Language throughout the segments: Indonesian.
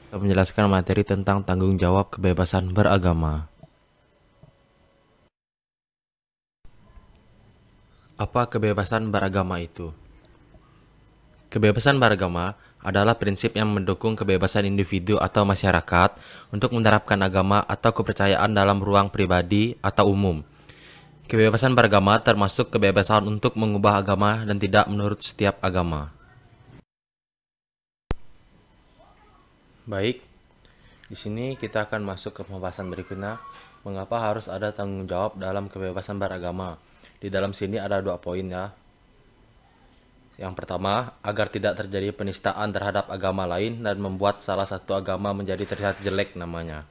Kita menjelaskan materi tentang tanggung jawab kebebasan beragama. Apa kebebasan beragama itu? Kebebasan beragama adalah prinsip yang mendukung kebebasan individu atau masyarakat untuk menerapkan agama atau kepercayaan dalam ruang pribadi atau umum. Kebebasan beragama termasuk kebebasan untuk mengubah agama dan tidak menurut setiap agama. Baik, di sini kita akan masuk ke pembahasan berikutnya. Mengapa harus ada tanggung jawab dalam kebebasan beragama? Di dalam sini ada 2 poin ya. Yang pertama, agar tidak terjadi penistaan terhadap agama lain dan membuat salah satu agama menjadi terlihat jelek namanya.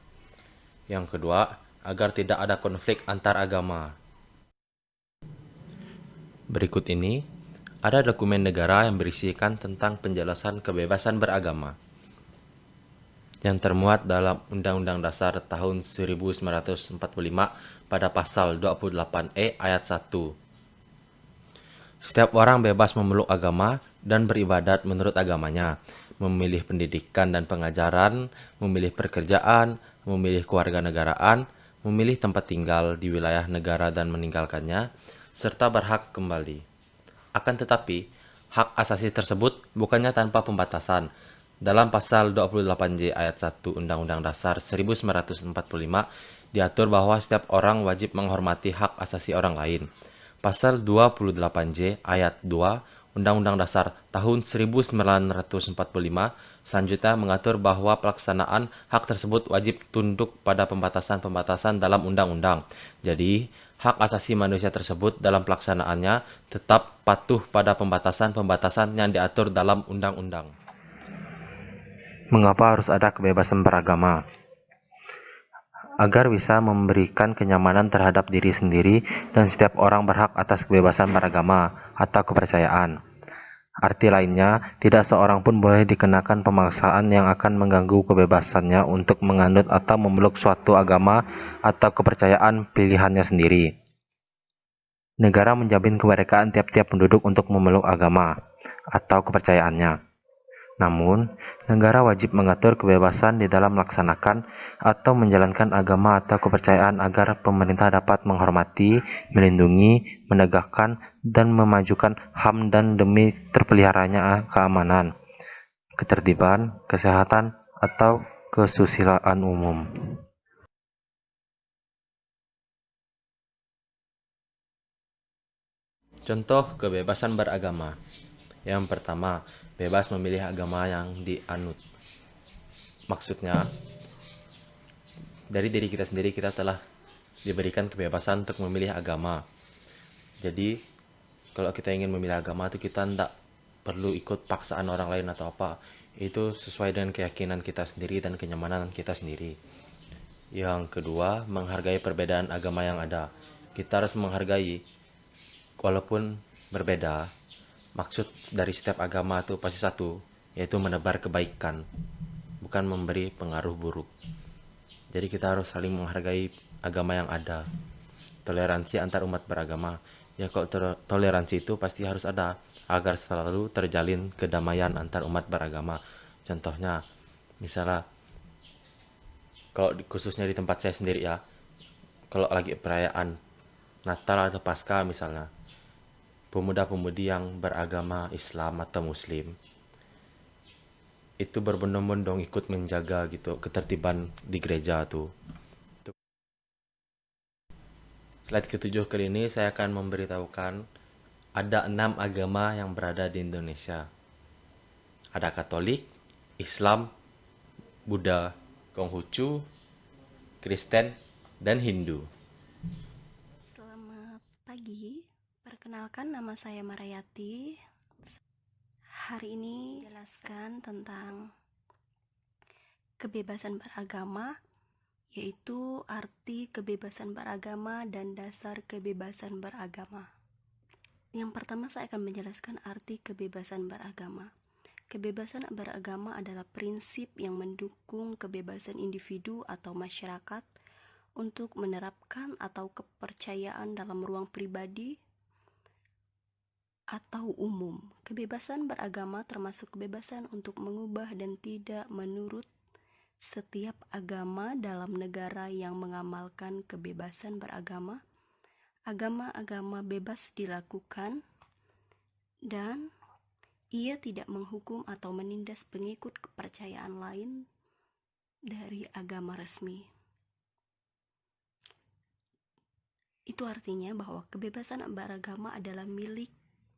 Yang kedua, agar tidak ada konflik antar agama. Berikut ini ada dokumen negara yang berisikan tentang penjelasan kebebasan beragama yang termuat dalam Undang-Undang Dasar tahun 1945 pada pasal 28E ayat 1. Setiap orang bebas memeluk agama dan beribadat menurut agamanya, memilih pendidikan dan pengajaran, memilih pekerjaan, memilih kewarganegaraan, memilih tempat tinggal di wilayah negara dan meninggalkannya, serta berhak kembali. Akan tetapi, hak asasi tersebut bukannya tanpa pembatasan. Dalam pasal 28J ayat 1 Undang-Undang Dasar 1945 diatur bahwa setiap orang wajib menghormati hak asasi orang lain. Pasal 28J ayat 2 Undang-Undang Dasar tahun 1945 selanjutnya mengatur bahwa pelaksanaan hak tersebut wajib tunduk pada pembatasan-pembatasan dalam undang-undang. Jadi, hak asasi manusia tersebut dalam pelaksanaannya tetap patuh pada pembatasan-pembatasan yang diatur dalam undang-undang. Mengapa harus ada kebebasan beragama? Agar bisa memberikan kenyamanan terhadap diri sendiri dan setiap orang berhak atas kebebasan beragama atau kepercayaan. Arti lainnya, tidak seorang pun boleh dikenakan pemaksaan yang akan mengganggu kebebasannya untuk menganut atau memeluk suatu agama atau kepercayaan pilihannya sendiri. Negara menjamin kemerdekaan tiap-tiap penduduk untuk memeluk agama atau kepercayaannya. Namun, negara wajib mengatur kebebasan di dalam melaksanakan atau menjalankan agama atau kepercayaan agar pemerintah dapat menghormati, melindungi, menegakkan, dan memajukan HAM dan demi terpeliharanya keamanan, ketertiban, kesehatan, atau kesusilaan umum. Contoh kebebasan beragama. Yang pertama, bebas memilih agama yang dianut. Maksudnya, dari diri kita sendiri kita telah diberikan kebebasan untuk memilih agama. Jadi, kalau kita ingin memilih agama itu kita tidak perlu ikut paksaan orang lain atau apa. Itu sesuai dengan keyakinan kita sendiri dan kenyamanan kita sendiri. Yang kedua, menghargai perbedaan agama yang ada. Kita harus menghargai walaupun berbeda. Maksud dari setiap agama itu pasti satu, yaitu menebar kebaikan, bukan memberi pengaruh buruk. Jadi kita harus saling menghargai agama yang ada. Toleransi antar umat beragama. Ya kalau toleransi itu pasti harus ada agar selalu terjalin kedamaian antar umat beragama. Contohnya, misalnya kalau khususnya di tempat saya sendiri ya, kalau lagi perayaan Natal atau Paskah misalnya, pemuda-pemudi yang beragama Islam atau Muslim itu berbondong-bondong ikut menjaga gitu ketertiban di gereja tuh. Slide ketujuh kali ini saya akan memberitahukan ada 6 agama yang berada di Indonesia. Ada Katolik, Islam, Buddha, Konghucu, Kristen, dan Hindu. Selamat pagi, perkenalkan nama saya Marayati. Hari ini jelaskan tentang kebebasan beragama, yaitu arti kebebasan beragama dan dasar kebebasan beragama. Yang pertama saya akan menjelaskan arti kebebasan beragama. Kebebasan beragama adalah prinsip yang mendukung kebebasan individu atau masyarakat untuk menerapkan atau kepercayaan dalam ruang pribadi atau umum. Kebebasan beragama termasuk kebebasan untuk mengubah dan tidak menurut setiap agama dalam negara yang mengamalkan kebebasan beragama, agama-agama bebas dilakukan, dan ia tidak menghukum atau menindas pengikut kepercayaan lain dari agama resmi. Itu artinya bahwa kebebasan beragama adalah milik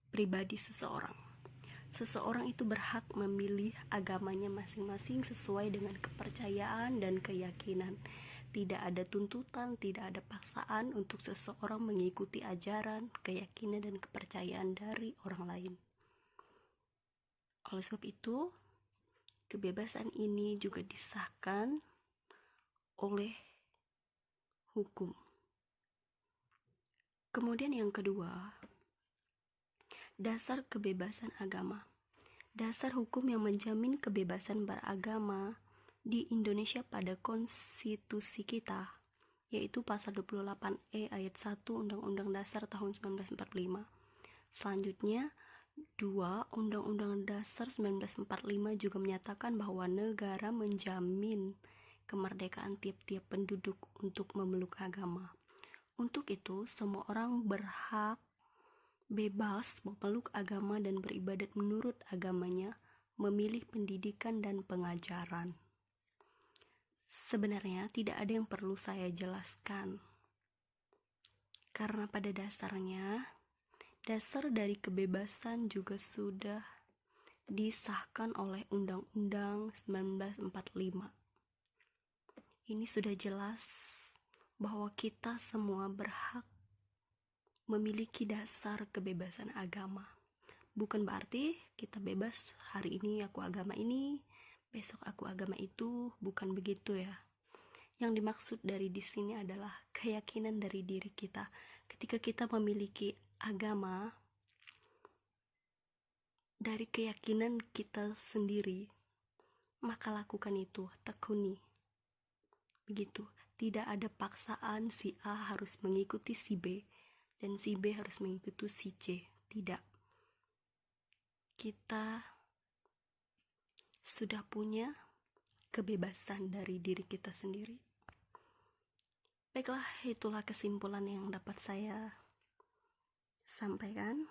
pribadi seseorang. Seseorang itu berhak memilih agamanya masing-masing sesuai dengan kepercayaan dan keyakinan. Tidak ada tuntutan, tidak ada paksaan untuk seseorang mengikuti ajaran, keyakinan, dan kepercayaan dari orang lain. Oleh sebab itu, kebebasan ini juga disahkan oleh hukum. Kemudian yang kedua, dasar kebebasan agama. Dasar hukum yang menjamin kebebasan beragama di Indonesia pada konstitusi kita, yaitu pasal 28E ayat 1 Undang-Undang Dasar tahun 1945. Selanjutnya, 2. Undang-Undang Dasar 1945 juga menyatakan bahwa negara menjamin kemerdekaan tiap-tiap penduduk untuk memeluk agama. Untuk itu, semua orang berhak bebas memeluk agama dan beribadat menurut agamanya, memilih pendidikan dan pengajaran. Sebenarnya tidak ada yang perlu saya jelaskan, karena pada dasarnya, dasar dari kebebasan juga sudah disahkan oleh Undang-Undang 1945. Ini sudah jelas bahwa kita semua berhak memiliki dasar kebebasan agama. Bukan berarti kita bebas, hari ini aku agama ini, besok aku agama itu, bukan begitu ya. Yang dimaksud dari di sini adalah keyakinan dari diri kita. Ketika kita memiliki agama dari keyakinan kita sendiri, maka lakukan itu, tekuni. Begitu, tidak ada paksaan si A harus mengikuti si B dan si B harus mengikuti si C. Tidak. Kita sudah punya kebebasan dari diri kita sendiri. Baiklah, itulah kesimpulan yang dapat saya sampaikan.